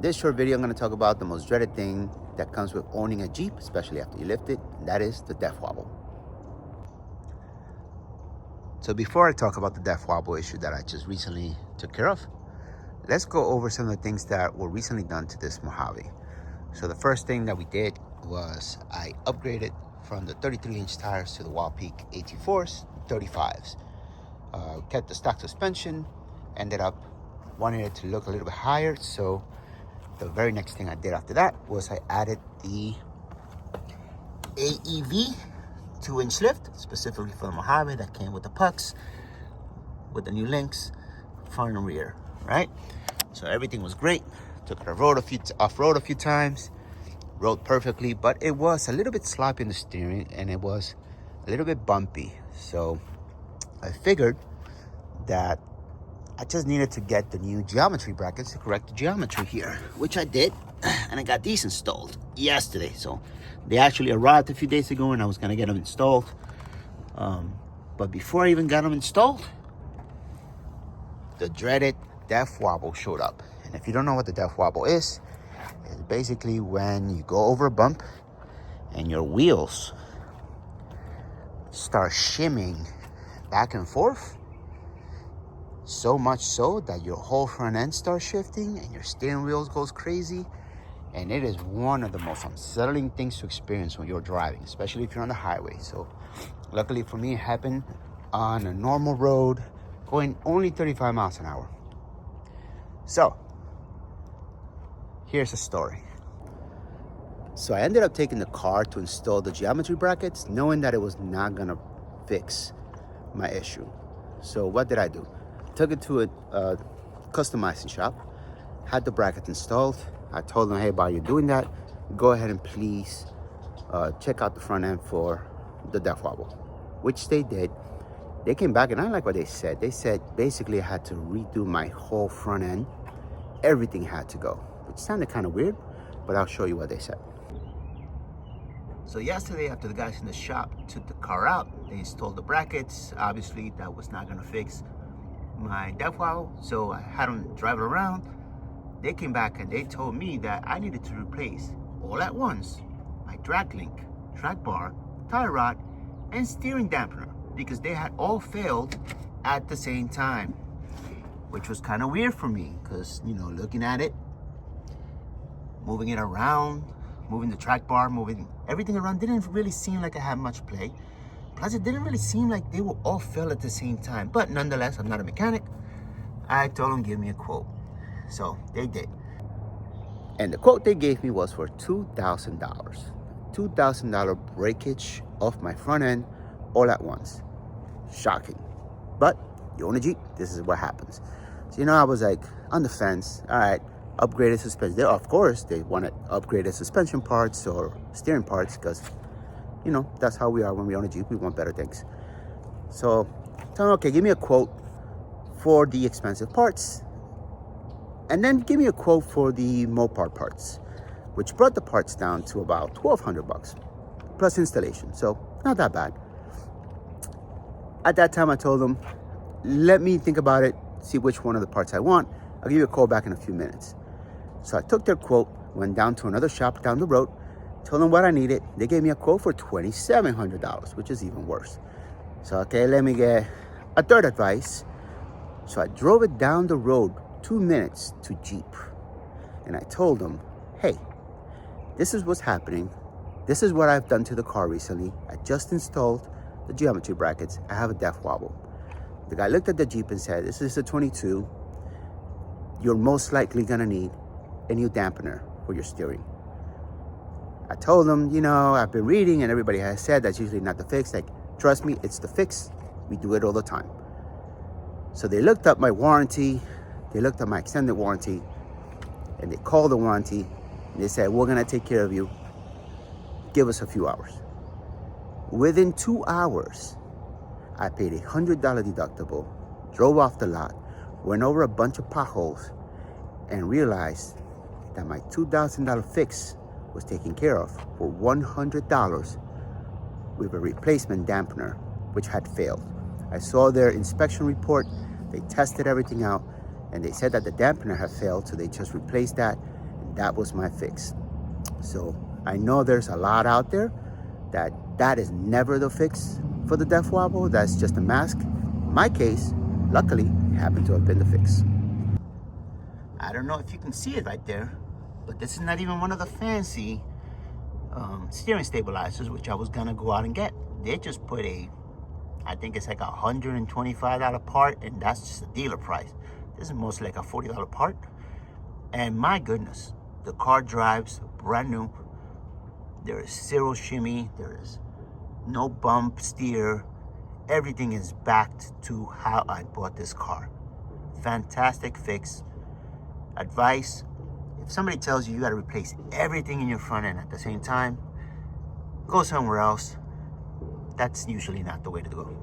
In this short video, I'm going to talk about the most dreaded thing that comes with owning a Jeep, especially after you lift it, and that is the death wobble. So before I talk about the death wobble issue that I just recently took care of, let's go over some of the things that were recently done to this Mojave. So the first thing that we did was I upgraded from the 33-inch tires to the Wild Peak AT4s, 35s. Kept the stock suspension, ended up wanting it to look a little bit higher, so the very next thing I did after that was I added the AEV 2-inch lift, specifically for the Mojave, that came with the pucks, with the new links, front and rear, right? So everything was great. Took it off-road a few times, rode perfectly, but it was a little bit sloppy in the steering and it was a little bit bumpy. So I figured that I just needed to get the new geometry brackets to correct the geometry here, which I did, and I got these installed yesterday. So they actually arrived a few days ago and I was gonna get them installed. But before I even got them installed, the dreaded death wobble showed up. And if you don't know what the death wobble is, it's basically when you go over a bump and your wheels start shimming back and forth, so much so that your whole front end starts shifting and your steering wheel goes crazy. And it is one of the most unsettling things to experience when you're driving, especially if you're on the highway. So luckily for me, it happened on a normal road going only 35 miles an hour. So here's the story. So I ended up taking the car to install the geometry brackets, knowing that it was not gonna fix my issue. So what did I do? Took it to a customizing shop, had the bracket installed. I told them, hey, while you're doing that, go ahead and please check out the front end for the death wobble, which they did. They came back and I like what they said. They said basically I had to redo my whole front end. Everything had to go, which sounded kind of weird, but I'll show you what they said. So yesterday, after the guys in the shop took the car out, they installed the brackets. Obviously, that was not gonna fix my death wobble, so I had them drive it around. They came back and they told me that I needed to replace all at once my drag link, track bar, tire rod, and steering dampener, because they had all failed at the same time, which was kind of weird for me because, you know, looking at it, moving it around, moving the track bar, moving everything around, didn't really seem like I had much play. Plus, it didn't really seem like they were all fail at the same time. But nonetheless, I'm not a mechanic. I told them, give me a quote. So they did. And the quote they gave me was for $2,000. $2,000 breakage of my front end all at once. Shocking. But you own a Jeep, this is what happens. So, you know, I was like on the fence. All right, upgraded suspension. Of course, they wanted upgraded suspension parts or steering parts because, you know, that's how we are when we own a Jeep. We want better things. So tell them, okay, give me a quote for the expensive parts, and then give me a quote for the Mopar parts, which brought the parts down to about $1,200 plus installation. So not that bad. At that time, I told them, let me think about it, see which one of the parts I want. I'll give you a call back in a few minutes. So I took their quote, went down to another shop down the road, told them what I needed. They gave me a quote for $2,700, which is even worse. So, okay, let me get a third advice. So I drove it down the road 2 minutes to Jeep. And I told them, hey, this is what's happening. This is what I've done to the car recently. I just installed the geometry brackets. I have a death wobble. The guy looked at the Jeep and said, this is a 22. You're most likely gonna need a new dampener for your steering. I told them, you know, I've been reading and everybody has said that's usually not the fix. Like, trust me, it's the fix. We do it all the time. So they looked up my warranty, they looked up my extended warranty, and they called the warranty and they said, we're gonna take care of you. Give us a few hours. Within 2 hours, I paid $100 deductible, drove off the lot, went over a bunch of potholes, and realized that my $2,000 fix was taken care of for $100 with a replacement dampener, which had failed. I saw their inspection report. They tested everything out, and they said that the dampener had failed, so they just replaced that, That was my fix. So I know there's a lot out there that is never the fix for the death wobble. That's just a mask. In my case, luckily, it happened to have been the fix. I don't know if you can see it right there, but this is not even one of the fancy steering stabilizers, which I was gonna go out and get. They just put I think it's like $125 part, and that's just a dealer price. This is mostly like a $40 part. And my goodness, the car drives brand new. There is zero shimmy, there is no bump steer. Everything is backed to how I bought this car. Fantastic fix. Advice: if somebody tells you you gotta replace everything in your front end at the same time, go somewhere else. That's usually not the way to go.